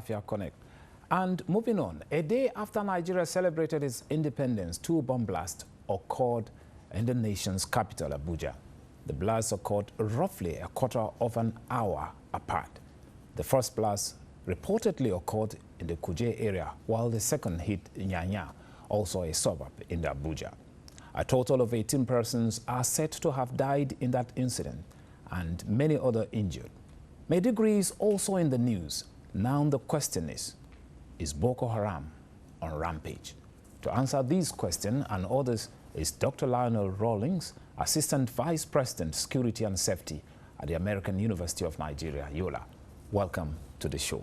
Safiya Connect. And moving on, a day after Nigeria celebrated its independence, 2 bomb blasts occurred in the nation's capital, Abuja. The blasts occurred roughly a quarter of an hour apart. The first blast reportedly occurred in the Kuje area, while the second hit Nyanya, also a suburb in the Abuja. A total of 18 persons are said to have died in that incident and many other injured. Maiduguri is also in the news. Now the question is Boko Haram on rampage? To answer these questions and others is Dr. Lionel Rawlins, Assistant Vice President, Security and Safety at the American University of Nigeria, Yola. Welcome to the show.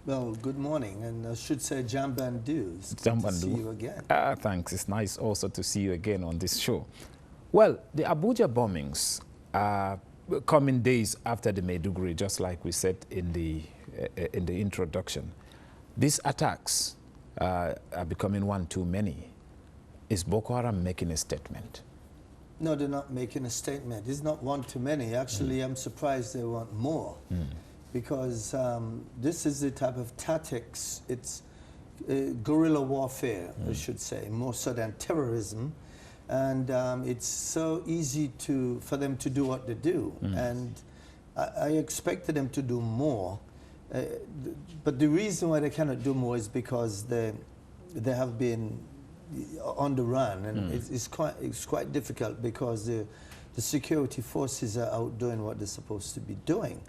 Well, good morning, and I should say Jambandu. It's good to see you again. Thanks. It's nice also to see you again on this show. Well, the Abuja bombings are coming days after the Maiduguri, just like we said in the introduction. These attacks are becoming one too many. Is Boko Haram making a statement? No, they're not making a statement. It's not one too many. Actually, I'm surprised they want more. Because this is the type of tactics, it's guerrilla warfare, I should say, more so than terrorism. And it's so easy for them to do what they do. And I expected them to do more. But the reason why they cannot do more is because they have been on the run. And it's quite difficult because the security forces are out doing what they're supposed to be doing.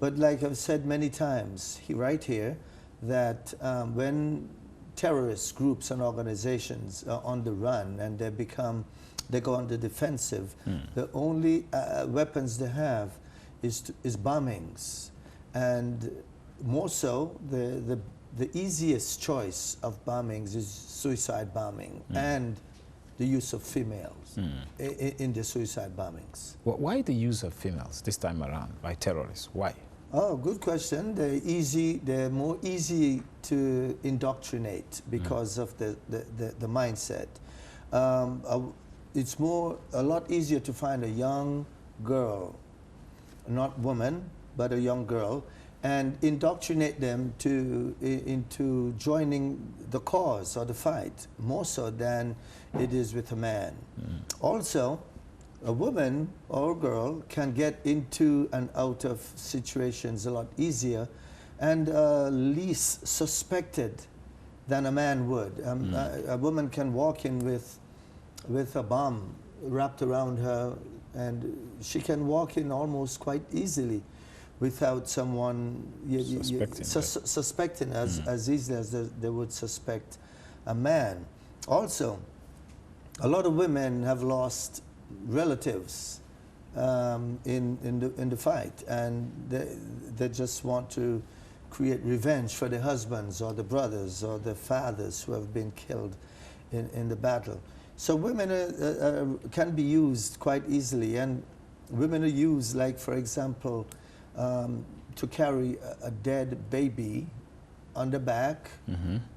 But like I've said many times right here, that when terrorist groups and organizations are on the run and they go on the defensive, the only weapons they have is bombings. And more so, the easiest choice of bombings is suicide bombing and the use of females in the suicide bombings. Well, why the use of females this time around by terrorists? Why? Oh, good question. They're more easy to indoctrinate because of the mindset. It's a lot easier to find a young girl, not woman, but a young girl, and indoctrinate them into joining the cause or the fight, more so than it is with a man. Also, a woman or a girl can get into and out of situations a lot easier and least suspected than a man would. A woman can walk in with a bomb wrapped around her, and she can walk in almost quite easily without someone suspecting as easily as they would suspect a man. Also, a lot of women have lost relatives in the fight, and they just want to create revenge for their husbands or the brothers or the fathers who have been killed in the battle. So women can be used quite easily, and women are used, like for example, to carry a dead baby on the back,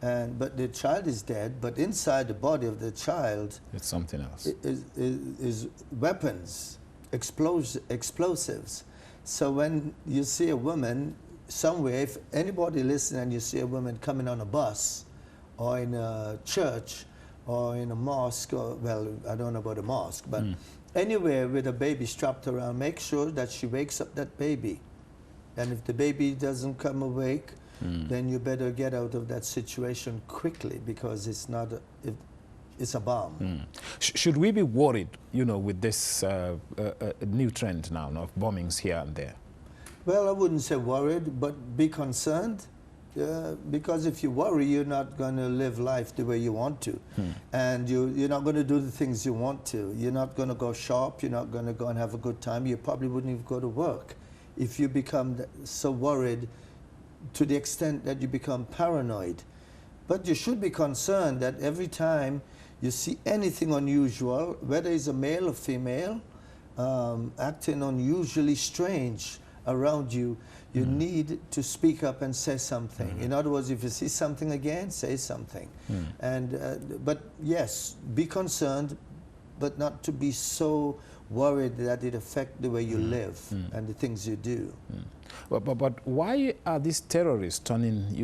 but the child is dead, but inside the body of the child it's something else. Is weapons, explosives. So when you see a woman somewhere, if anybody listen and you see a woman coming on a bus or in a church or in a mosque, or, well, I don't know about a mosque, but anywhere with a baby strapped around, make sure that she wakes up that baby. And if the baby doesn't come awake, then you better get out of that situation quickly, because it's not it's a bomb. Should we be worried, with this new trend now of bombings here and there? Well, I wouldn't say worried, but be concerned, because if you worry, you're not going to live life the way you want to, and you're not going to do the things you want to. You're not going to go shop. You're not going to go and have a good time. You probably wouldn't even go to work if you become so worried to the extent that you become paranoid. But you should be concerned that every time you see anything unusual, whether it's a male or female, acting unusually strange around you, you need to speak up and say something. In other words, if you see something again, say something. And but yes, be concerned, but not to be so worried that it affects the way you live and the things you do. But why are these terrorists turning,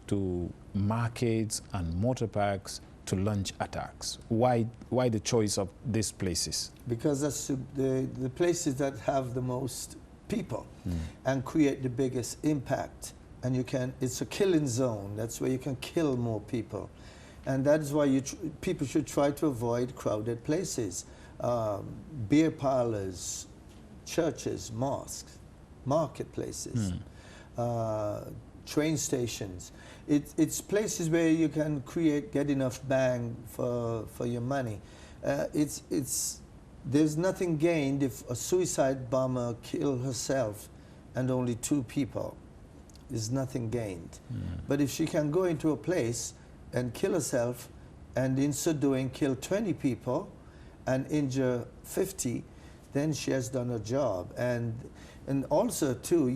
to markets and motor parks to launch attacks? Why the choice of these places? Because that's the places that have the most people and create the biggest impact. And it's a killing zone. That's where you can kill more people. And that is why people should try to avoid crowded places. Beer parlors, churches, mosques, marketplaces, train stations. It's places where you can get enough bang for your money. There's nothing gained if a suicide bomber killed herself and only 2 people. There's nothing gained. But if she can go into a place and kill herself and in so doing kill 20 people and injure 50, then she has done her job. And also too,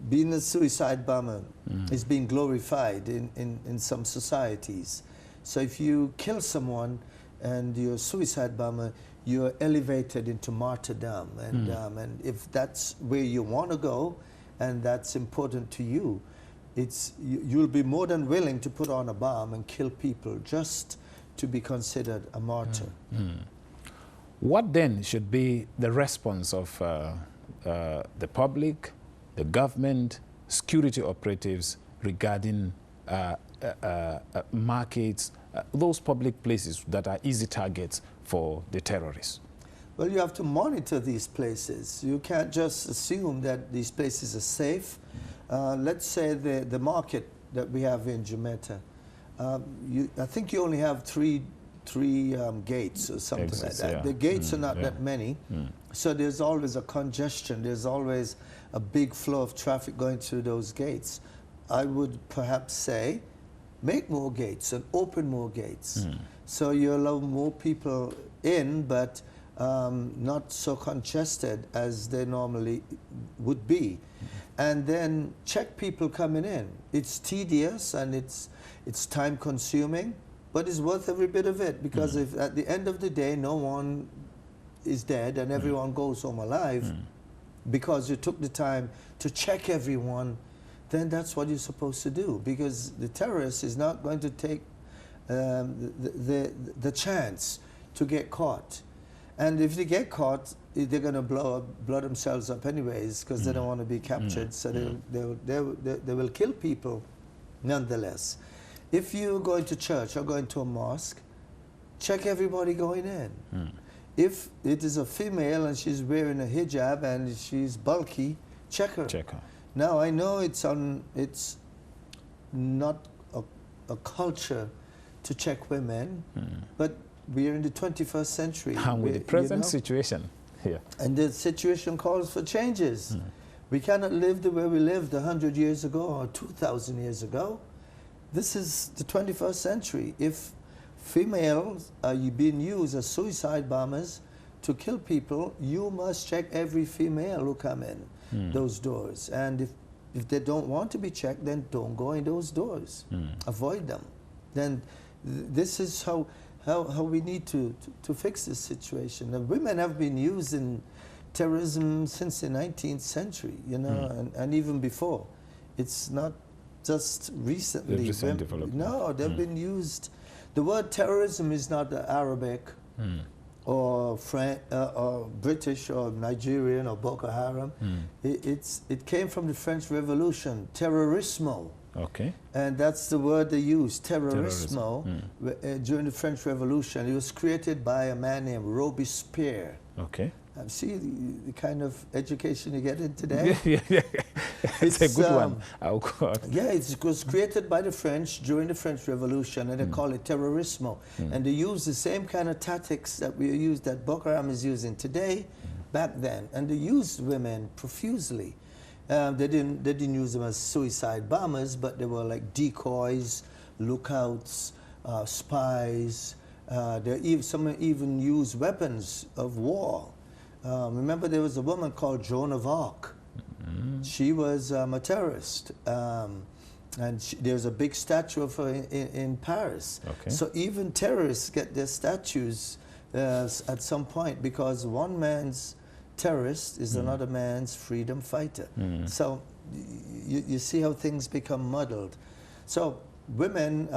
being a suicide bomber is being glorified in some societies. So if you kill someone and you're a suicide bomber, you're elevated into martyrdom. And if that's where you want to go and that's important to you, you'll be more than willing to put on a bomb and kill people just to be considered a martyr. What then should be the response of the public, the government, security operatives regarding markets, those public places that are easy targets for the terrorists? Well, you have to monitor these places. You can't just assume that these places are safe. Let's say the market that we have in Jamaica. I think you only have three gates or something like that. Yeah. The gates are not that many, so there's always a congestion. There's always a big flow of traffic going through those gates. I would perhaps say, make more gates and open more gates, so you allow more people in, but not so congested as they normally would be. And then check people coming in. It's tedious and it's time consuming, but it's worth every bit of it, because if at the end of the day no one is dead and everyone goes home alive because you took the time to check everyone, then that's what you're supposed to do, because the terrorist is not going to take the chance to get caught. And if they get caught, they're going to blow themselves up anyways, because they don't want to be captured. So they will kill people nonetheless. If you go into church or go into a mosque, check everybody going in. If it is a female and she's wearing a hijab and she's bulky, check her. Now, I know it's not a culture to check women, but we're in the 21st century. And with the present situation here. And the situation calls for changes. We cannot live the way we lived 100 years ago or 2,000 years ago. This is the 21st century. If females are being used as suicide bombers to kill people, you must check every female who come in those doors. And if they don't want to be checked, then don't go in those doors. Avoid them. Then this is how we need to fix this situation. And women have been used in terrorism since the 19th century, and even before. It's not just recently. No, they've been used. The word terrorism is not Arabic or British or Nigerian or Boko Haram. It came from the French Revolution, terrorismo. Okay. And that's the word they used, terrorismo, during the French Revolution. It was created by a man named Robespierre. Okay. See the kind of education you get in today? It's a good one. Yeah, it was created by the French during the French Revolution, and they call it terrorismo. And they use the same kind of tactics that that Boko Haram is using today, back then. And they used women profusely. They didn't use them as suicide bombers, but they were like decoys, lookouts, spies. Some even used weapons of war. Remember, there was a woman called Joan of Arc. She was a terrorist, and there's a big statue of her in Paris. Okay. So even terrorists get their statues at some point, because one man's terrorist is another man's freedom fighter. So you see how things become muddled. So women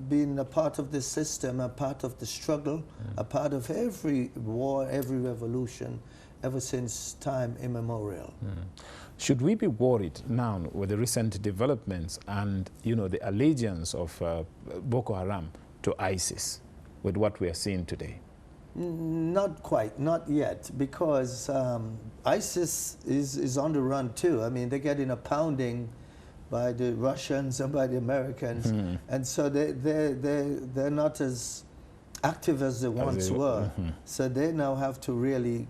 being a part of this system, a part of the struggle, a part of every war, every revolution, ever since time immemorial. Should we be worried now with the recent developments and, you know, the allegiance of Boko Haram to ISIS with what we are seeing today? Not quite, not yet, because ISIS is on the run too. I mean, they're getting a pounding by the Russians and by the Americans, and so they're not as active as they once were. So they now have to really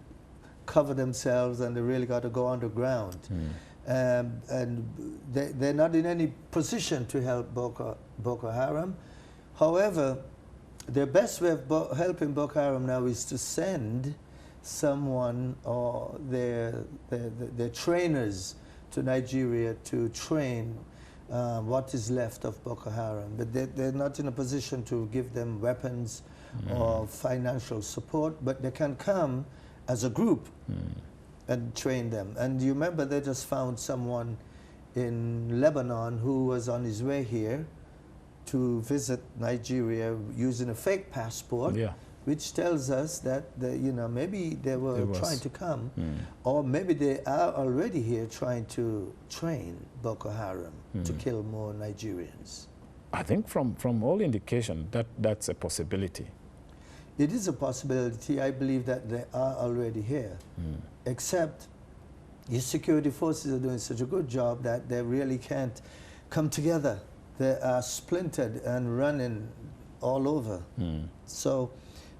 cover themselves, and they really got to go underground. And they're not in any position to help Boko Haram. However, their best way of helping Boko Haram now is to send someone or their trainers to Nigeria to train what is left of Boko Haram. But they're not in a position to give them weapons or financial support, but they can come as a group and train them. And you remember they just found someone in Lebanon who was on his way here to visit Nigeria using a fake passport, which tells us that you know, maybe they were trying to come, or maybe they are already here trying to train Boko Haram to kill more Nigerians. I think from all indication that's a possibility. It is a possibility. I believe that they are already here, except your security forces are doing such a good job that they really can't come together. They are splintered and running all over. So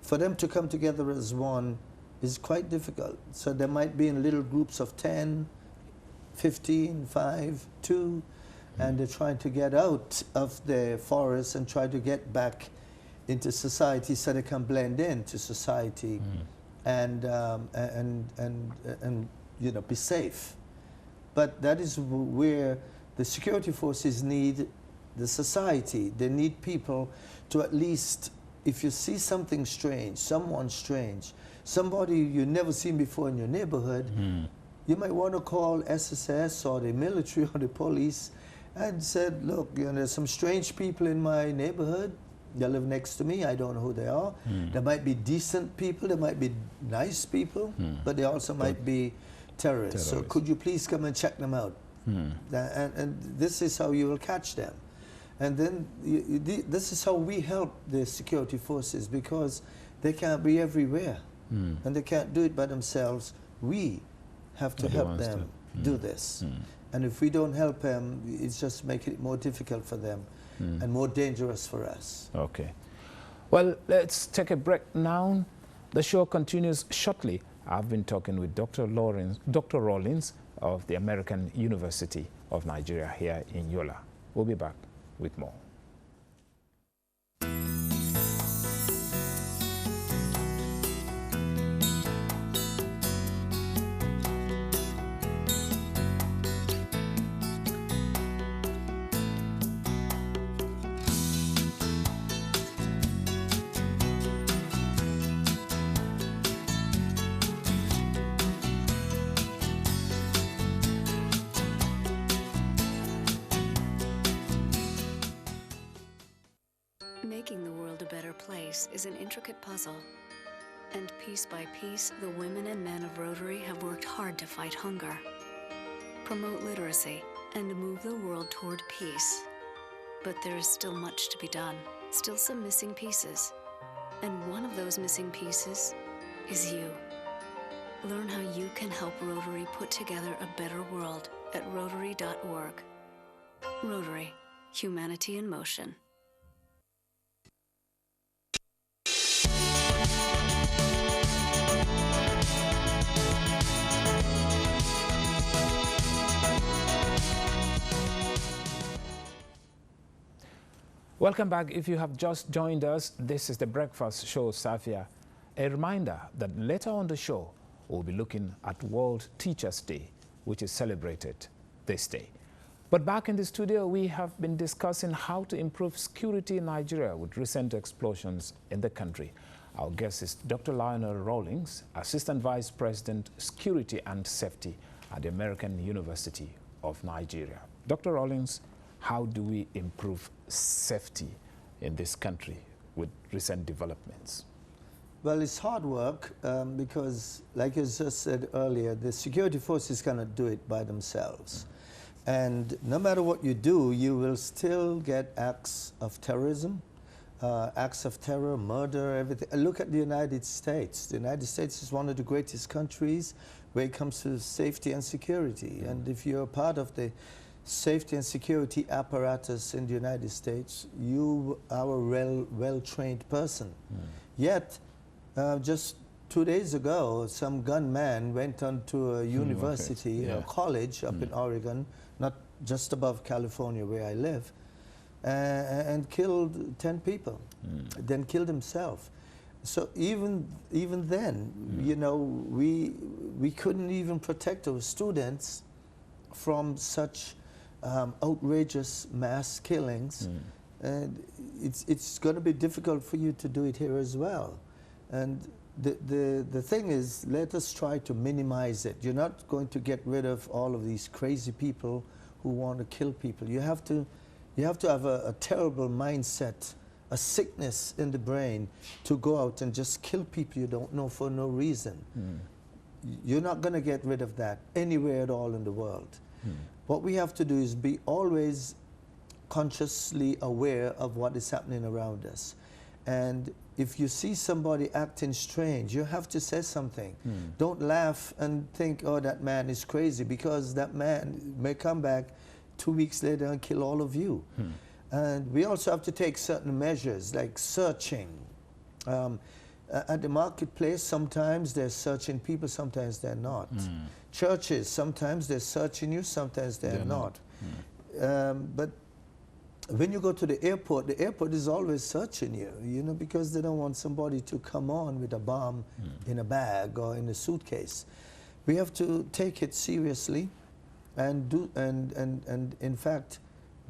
for them to come together as one is quite difficult. So they might be in little groups of 10, 15, 5, 2, and they're trying to get out of the forest and try to get back into society so they can blend into society and you know, be safe. But that is where the security forces need the society. They need people to at least, if you see something strange, someone strange, somebody you've never seen before in your neighborhood, you might want to call SSS or the military or the police and said, look, you know, there's some strange people in my neighborhood. They live next to me. I don't know who they are. There might be decent people. There might be nice people, but they also might be terrorists. So could you please come and check them out? And this is how you will catch them. And then this is how we help the security forces, because they can't be everywhere. And they can't do it by themselves. We have to help them do this. And if we don't help them, it's just making it more difficult for them and more dangerous for us. Okay. Well, let's take a break now. The show continues shortly. I've been talking with Dr. Rawlins of the American University of Nigeria here in Yola. We'll be back with more. Making the world a better place is an intricate puzzle. And piece by piece, the women and men of Rotary have worked hard to fight hunger, promote literacy, and move the world toward peace. But there is still much to be done, still some missing pieces. And one of those missing pieces is you. Learn how you can help Rotary put together a better world at Rotary.org. Rotary, humanity in motion. Welcome back. If you have just joined us, this is the Breakfast Show, Safiya. A reminder that later on the show, we'll be looking at World Teachers' Day, which is celebrated this day. But back in the studio, we have been discussing how to improve security in Nigeria with recent explosions in the country. Our guest is Dr. Lionel Rawlins, Assistant Vice President, Security and Safety at the American University of Nigeria. Dr. Rawlins, how do we improve safety in this country with recent developments? Well, it's hard work because, like you just said earlier, the security forces cannot do it by themselves. And no matter what you do, you will still get acts of terrorism, acts of terror, murder, everything. Look at the United States. The United States is one of the greatest countries when it comes to safety and security. And if you're a part of the safety and security apparatus in the United States, you are a well-trained person. Yet, just 2 days ago, some gunman went onto a university, a college up in Oregon, not just above California where I live, and killed 10 people, then killed himself. So even then, you know, we couldn't even protect our students from such outrageous mass killings. And it's going to be difficult for you to do it here as well. And the thing is, let us try to minimize it. You're not going to get rid of all of these crazy people who want to kill people. You have to have a terrible mindset, a sickness in the brain to go out and just kill people you don't know for no reason. You're not going to get rid of that anywhere at all in the world. What we have to do is be always consciously aware of what is happening around us. And if you see somebody acting strange, you have to say something. Don't laugh and think, oh, that man is crazy, because that man may come back 2 weeks later and kill all of you. And we also have to take certain measures, like searching. At the marketplace, sometimes they're searching people, sometimes they're not. Churches, sometimes they're searching you, sometimes they're not. But when you go to the airport is always searching you, you know, because they don't want somebody to come on with a bomb in a bag or in a suitcase. We have to take it seriously and in fact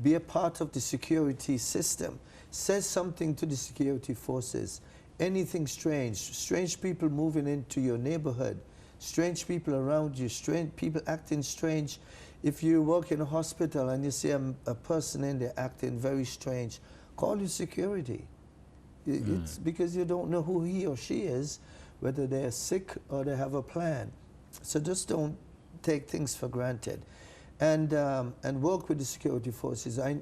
be a part of the security system. Say something to the security forces. Anything strange people moving into your neighborhood, strange people around you, strange people acting strange. If you work in a hospital and you see a person in there acting very strange, call your security. It's because you don't know who he or she is, whether they're sick or they have a plan. So just don't take things for granted. And work with the security forces. I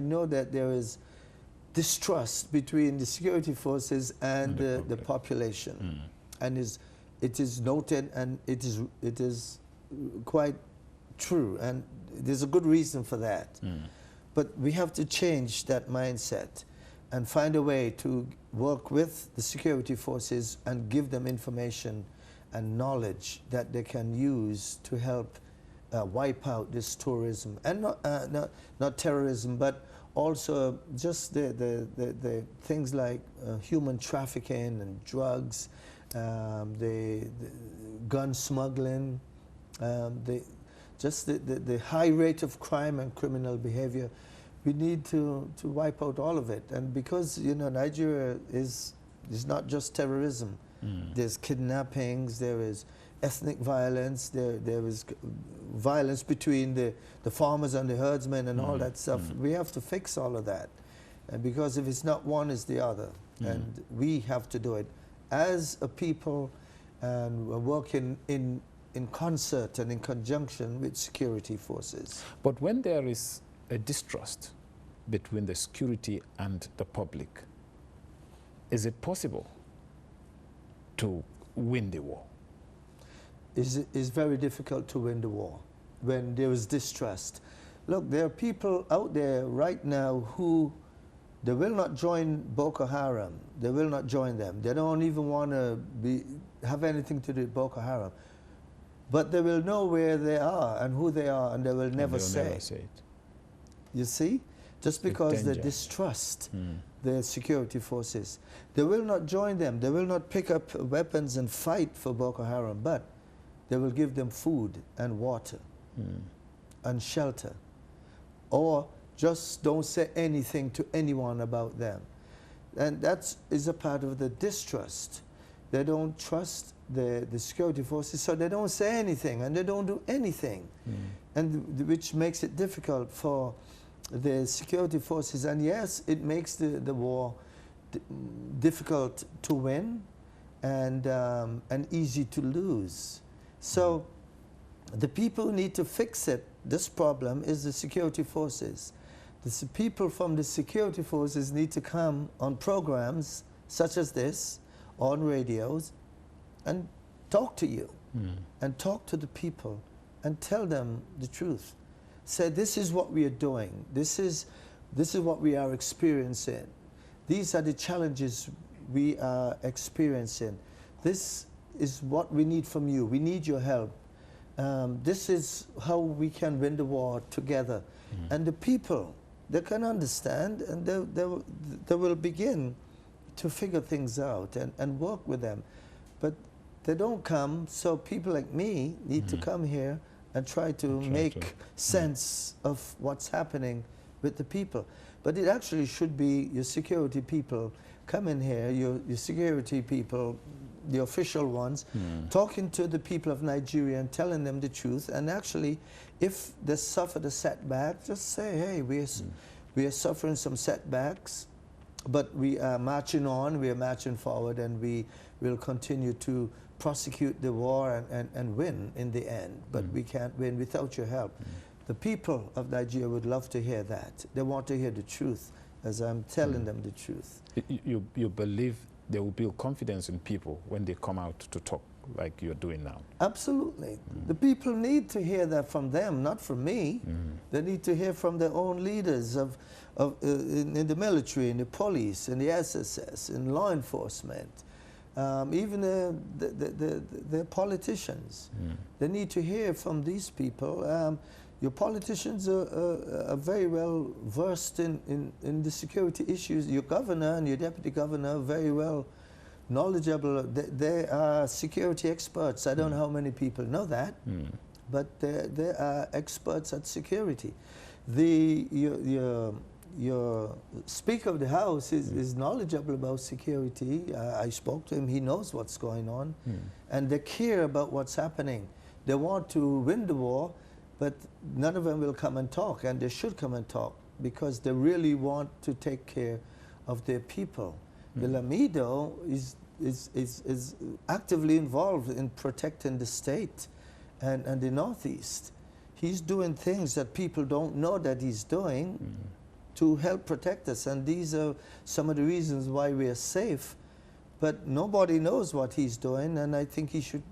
know that there is distrust between the security forces and the population. And it is noted, and it is quite true, and there's a good reason for that. But we have to change that mindset and find a way to work with the security forces and give them information and knowledge that they can use to help wipe out this tourism, and not terrorism, but also just the things like human trafficking and drugs, the gun smuggling, just the high rate of crime and criminal behavior. We need to wipe out all of it. And because, you know, Nigeria is not just terrorism. There's kidnappings, there is ethnic violence, there is violence between the farmers and the herdsmen and all that stuff. We have to fix all of that. And because if it's not one, it's the other. And we have to do it as a people, and we're working in concert and in conjunction with security forces. But when there is a distrust between the security and the public, is it possible to win the war? It's very difficult to win the war when there is distrust. Look, there are people out there right now who, they will not join Boko Haram. They will not join them. They don't even want to have anything to do with Boko Haram. But they will know where they are and who they are, and they will never say it. You see? Just because they distrust the security forces. They will not join them. They will not pick up weapons and fight for Boko Haram, but they will give them food and water and shelter. Or just don't say anything to anyone about them. And that is a part of the distrust. They don't trust the security forces, so they don't say anything and they don't do anything, and which makes it difficult for the security forces. And yes, it makes the war difficult to win and easy to lose. So the people who need to fix it, this problem, is the security forces. The people from the security forces need to come on programs such as this, on radios, and talk to you, and talk to the people, and tell them the truth. Say, this is what we are doing. This is what we are experiencing. These are the challenges we are experiencing. This is what we need from you. We need your help. This is how we can win the war together. And the people, they can understand, and they will begin to figure things out and work with them. But they don't come, so people like me need to come here and try to make sense of what's happening with the people. But it actually should be your security people come in here, your security people, the official ones, talking to the people of Nigeria and telling them the truth. And actually, if they suffered a setback, just say, hey, we are suffering some setbacks, but we are marching on, we are marching forward, and we will continue to prosecute the war and win in the end. But we can't win without your help. The people of Nigeria would love to hear that. They want to hear the truth, as I'm telling them the truth. You believe they will build confidence in people when they come out to talk like you're doing now? Absolutely. The people need to hear that from them, not from me. They need to hear from their own leaders in the military, in the police, in the SSS, in law enforcement, even the politicians. They need to hear from these people. Your politicians are very well versed in the security issues. Your governor and your deputy governor are very well knowledgeable. They are security experts. I don't know how many people know that, but they are experts at security. Your Speaker of the House is knowledgeable about security. I spoke to him. He knows what's going on, and they care about what's happening. They want to win the war, but none of them will come and talk, and they should come and talk because they really want to take care of their people. The Lamido is actively involved in protecting the state and the Northeast. He's doing things that people don't know that he's doing to help protect us, and these are some of the reasons why we are safe. But nobody knows what he's doing, and I think he should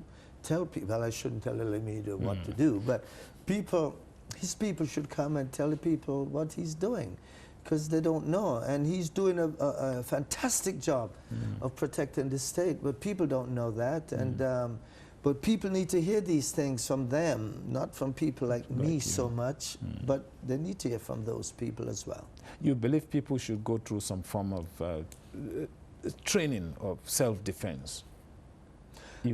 tell people. Well, I shouldn't tell the Lamido what to do, but his people should come and tell the people what he's doing, because they don't know. And he's doing a fantastic job of protecting the state, but people don't know that. And but people need to hear these things from them, not from people like me so much, but they need to hear from those people as well. You believe people should go through some form of training of self-defense?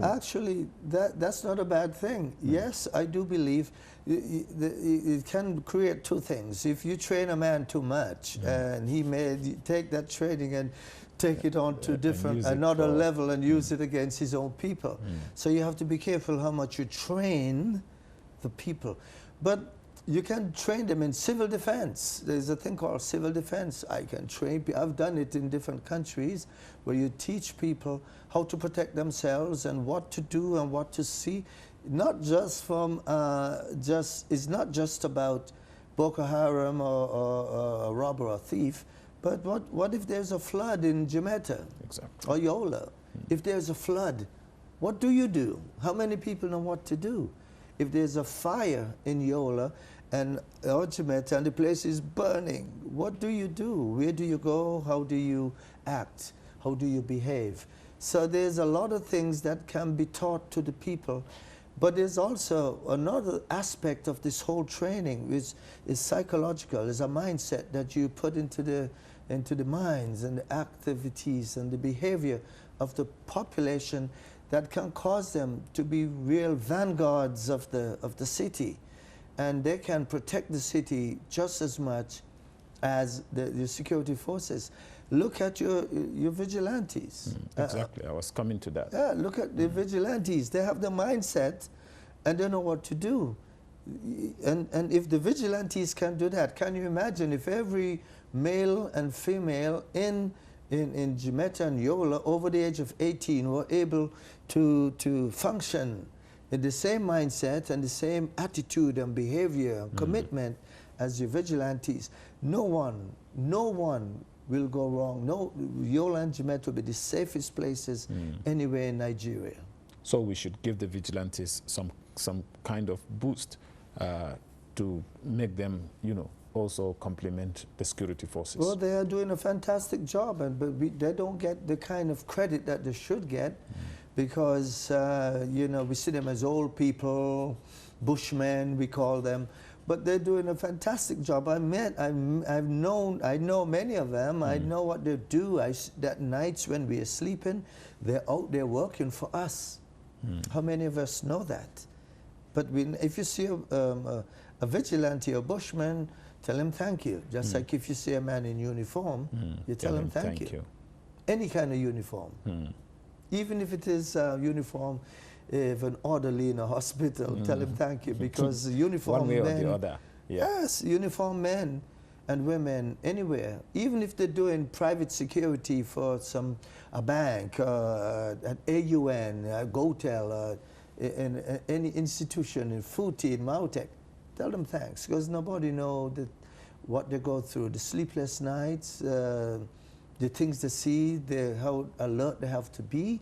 Actually, that's not a bad thing. Yes, I do believe it can create two things. If you train a man too much, and he may take that training and take it on to another level and use it against his own people. So you have to be careful how much you train the people. But you can train them in civil defense. There's a thing called civil defense. I can train people. I've done it in different countries where you teach people how to protect themselves and what to do and what to see. Not just from, it's not just about Boko Haram or a robber or thief, but what if there's a flood in Jamaica or Yola? If there's a flood, what do you do? How many people know what to do? If there's a fire in Yola and Jamaica and the place is burning, what do you do? Where do you go? How do you act? How do you behave? So there's a lot of things that can be taught to the people. But there's also another aspect of this whole training, which is psychological. It's a mindset that you put into the minds and the activities and the behavior of the population that can cause them to be real vanguards of the city. And they can protect the city just as much as the security forces. Look at your vigilantes. Exactly, I was coming to that. Yeah, look at the vigilantes. They have the mindset and they know what to do. And if the vigilantes can do that, can you imagine if every male and female in Jimeta and Yola over the age of 18 were able to function in the same mindset and the same attitude and behavior and commitment as your vigilantes? No one will go wrong. No, Yola and Jimeta will be the safest places anywhere in Nigeria. So we should give the vigilantes some kind of boost to make them, you know, also complement the security forces. Well, they are doing a fantastic job, but they don't get the kind of credit that they should get because, you know, we see them as old people, bushmen, we call them, but they're doing a fantastic job. I know many of them. I know what they do. That nights when we are sleeping, they're out there working for us. How many of us know that? But if you see a vigilante or bushman, tell him thank you. Just like if you see a man in uniform, you tell him thank you. Any kind of uniform. Even if it is a uniform of an orderly in a hospital, tell him thank you, because uniform one way men, or the other. Yes, uniform men and women anywhere, even if they're doing private security for a bank, an AUN, a GoTel, in any institution, in Futi, in Mautech, tell them thanks, because nobody knows what they go through, the sleepless nights, the things they see, how alert they have to be,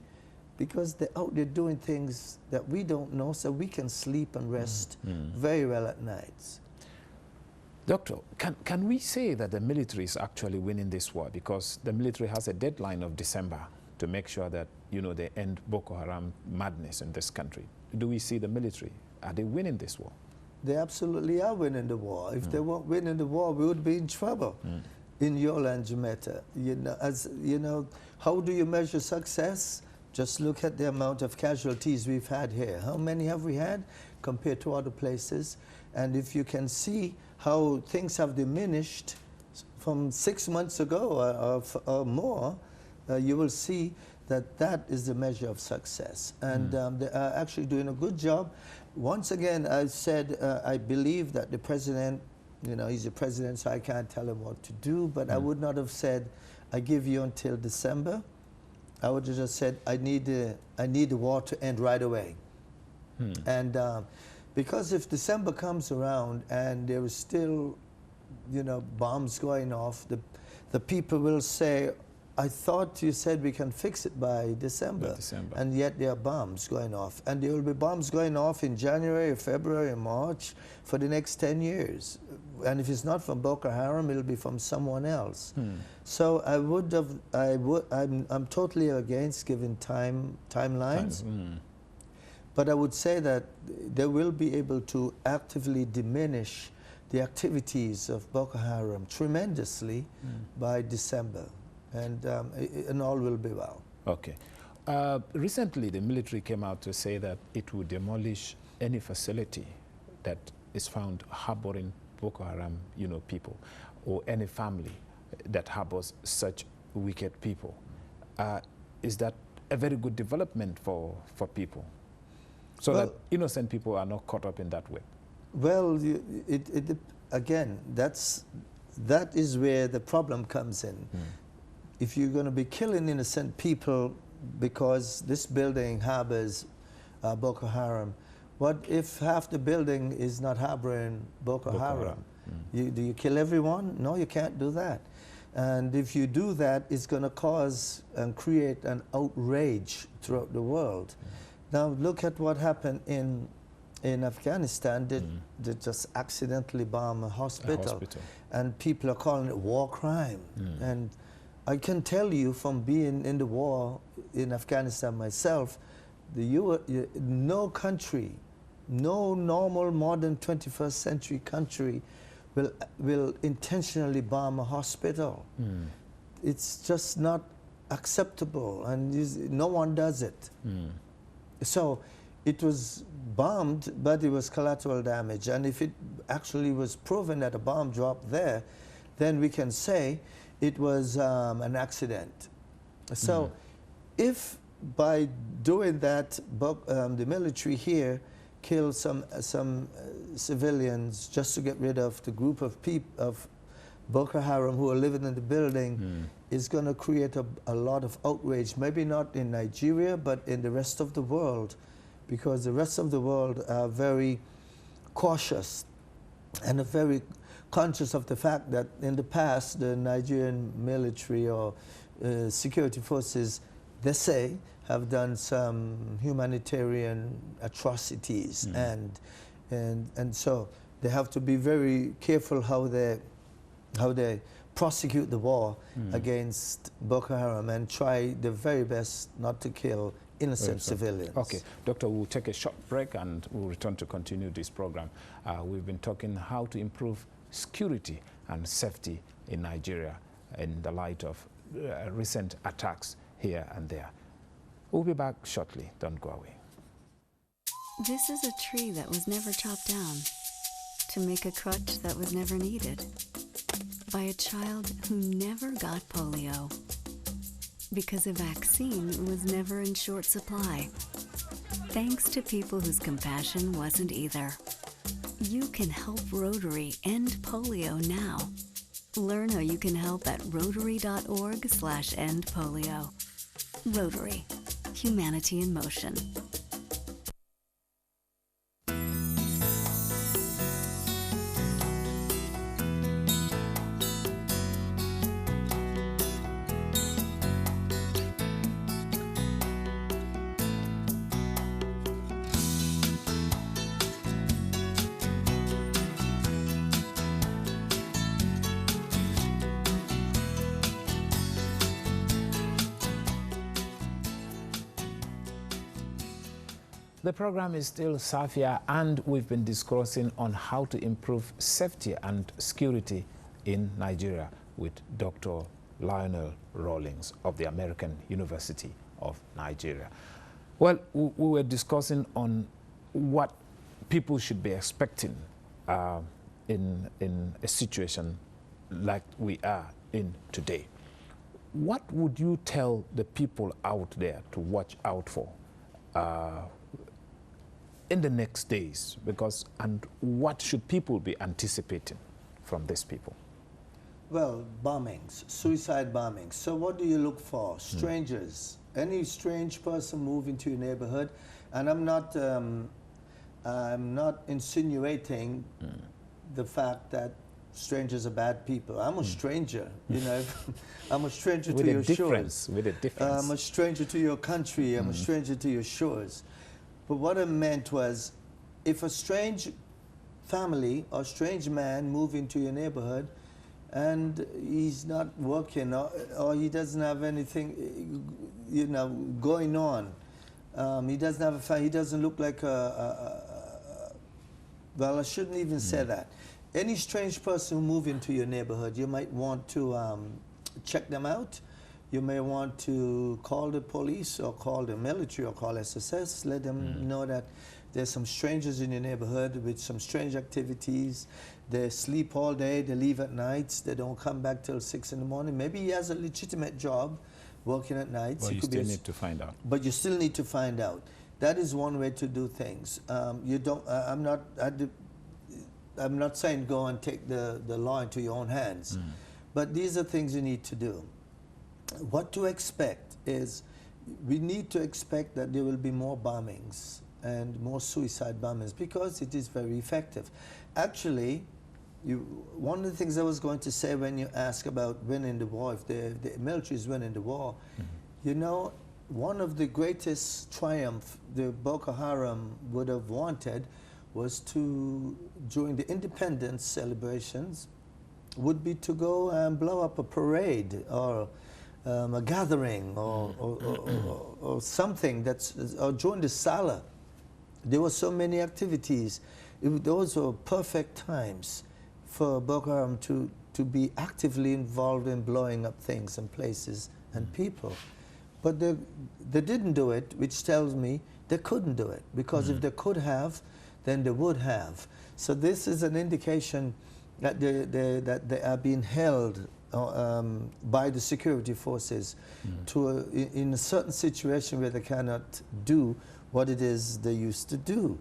because they're out there doing things that we don't know, so we can sleep and rest very well at nights. Doctor, can we say that the military is actually winning this war? Because the military has a deadline of December to make sure that, you know, they end Boko Haram madness in this country. Do we see the military? Are they winning this war? They absolutely are winning the war. If they weren't winning the war, we would be in trouble in Yola and Jimeta. You know, how do you measure success? Just look at the amount of casualties we've had here. How many have we had compared to other places? And if you can see how things have diminished from 6 months ago or more, you will see that is the measure of success. And they are actually doing a good job. Once again, I said I believe that the president, you know, he's the president, so I can't tell him what to do, but I would not have said, I give you until December. I would have just said, I need the war to end right away. And because if December comes around and there is still, you know, bombs going off, the people will say, I thought you said we can fix it by December. And yet there are bombs going off. And there will be bombs going off in January, February, March for the next 10 years. And if it's not from Boko Haram, it'll be from someone else. So I'm totally against giving timelines. But I would say that they will be able to actively diminish the activities of Boko Haram tremendously by December. And all will be well. Okay. Recently, the military came out to say that it would demolish any facility that is found harboring Boko Haram, you know, people, or any family that harbors such wicked people. Is that a very good development for people, so that innocent people are not caught up in that way? Well, again, that is where the problem comes in. If you're going to be killing innocent people because this building harbors Boko Haram, what if half the building is not harboring Boko Haram? Do you kill everyone? No, you can't do that. And if you do that, it's going to cause and create an outrage throughout the world. Now look at what happened in Afghanistan. They just accidentally bombed a hospital. And people are calling it war crime. And I can tell you from being in the war in Afghanistan myself, no country, no normal modern 21st century country will intentionally bomb a hospital. It's just not acceptable, and no one does it. So it was bombed, but it was collateral damage. And if it actually was proven that a bomb dropped there, then we can say it was an accident. So if by doing that, the military here killed some civilians just to get rid of the group of people of Boko Haram who are living in the building, is going to create a lot of outrage, maybe not in Nigeria, but in the rest of the world, because the rest of the world are very cautious and are very conscious of the fact that in the past, the Nigerian military or security forces, they say, have done some humanitarian atrocities, and so they have to be very careful how they prosecute the war against Boko Haram and try the very best not to kill innocent civilians. Okay, Doctor, we'll take a short break and we'll return to continue this program. We've been talking how to improve security and safety in Nigeria in the light of recent attacks here and there. We'll be back shortly. Don't go away. This is a tree that was never chopped down to make a crutch that was never needed by a child who never got polio because a vaccine was never in short supply. Thanks to people whose compassion wasn't either. You can help Rotary end polio now. Learn how you can help at rotary.org/endpolio. Rotary, humanity in motion. The program is still Safiya, and we've been discussing on how to improve safety and security in Nigeria with Dr. Lionel Rawlins of the American University of Nigeria. Well, we were discussing on what people should be expecting in a situation like we are in today. What would you tell the people out there to watch out for in the next days? And what should people be anticipating from these people? Well, bombings, suicide bombings. So what do you look for? Strangers. Any strange person move into your neighborhood. And I'm not insinuating the fact that strangers are bad people. I'm a stranger, you know. I'm a stranger to your shores. With a difference. I'm a stranger to your country. I'm a stranger to your shores. But what I meant was, if a strange family or strange man move into your neighborhood and he's not working or he doesn't have anything, you know, going on, he doesn't have a he doesn't look like well, I shouldn't even say that. Any strange person who move into your neighborhood, you might want to check them out. You may want to call the police or call the military or call SSS, let them know that there's some strangers in your neighborhood with some strange activities. They sleep all day, they leave at nights, they don't come back till 6 in the morning. Maybe he has a legitimate job working at nights. Well, you still need to find out. But you still need to find out. That is one way to do things. You don't, I'm not saying go and take the law into your own hands, but these are things you need to do. What to expect is, we need to expect that there will be more bombings and more suicide bombings because it is very effective. Actually, one of the things I was going to say when you ask about winning the war, if the military is winning the war, you know, one of the greatest triumph the Boko Haram would have wanted was to, during the independence celebrations, would be to go and blow up a parade or a gathering or something or during the Salah. There were so many activities. Those were perfect times for Boko Haram to be actively involved in blowing up things and places and people. But they didn't do it, which tells me they couldn't do it, because if they could have, then they would have. So this is an indication that they are being held by the security forces to in a certain situation where they cannot do what it is they used to do.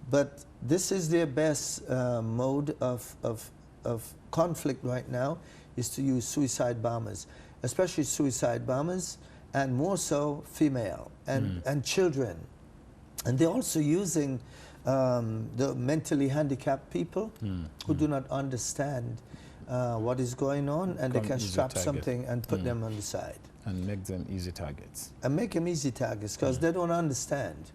But this is their best mode of conflict right now, is to use suicide bombers, especially suicide bombers, and more so female and children. And they're also using the mentally handicapped people who do not understand what is going on, and they can strap something and put them on the side. And make them easy targets. And make them easy targets, because they don't understand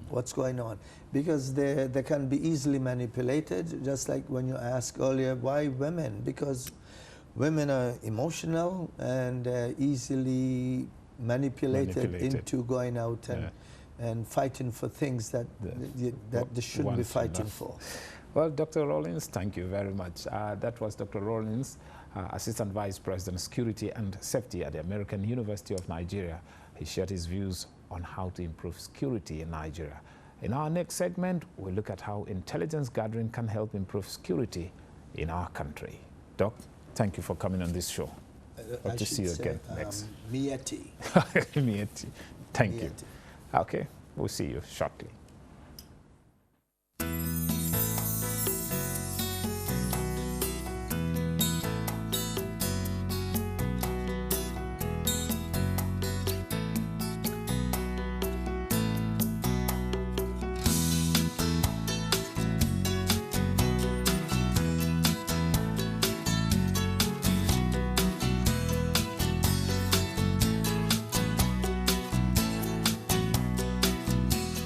what's going on. Because they can be easily manipulated, just like when you asked earlier, why women? Because women are emotional and easily manipulated into going out and fighting for things that they shouldn't be fighting for. Well, Dr. Rawlins, thank you very much. That was Dr. Rawlins, Assistant Vice President, Security and Safety at the American University of Nigeria. He shared his views on how to improve security in Nigeria. In our next segment, we'll look at how intelligence gathering can help improve security in our country. Doc, thank you for coming on this show. Hope to see you again next. Mieti. Mieti. Thank you. Okay, we'll see you shortly.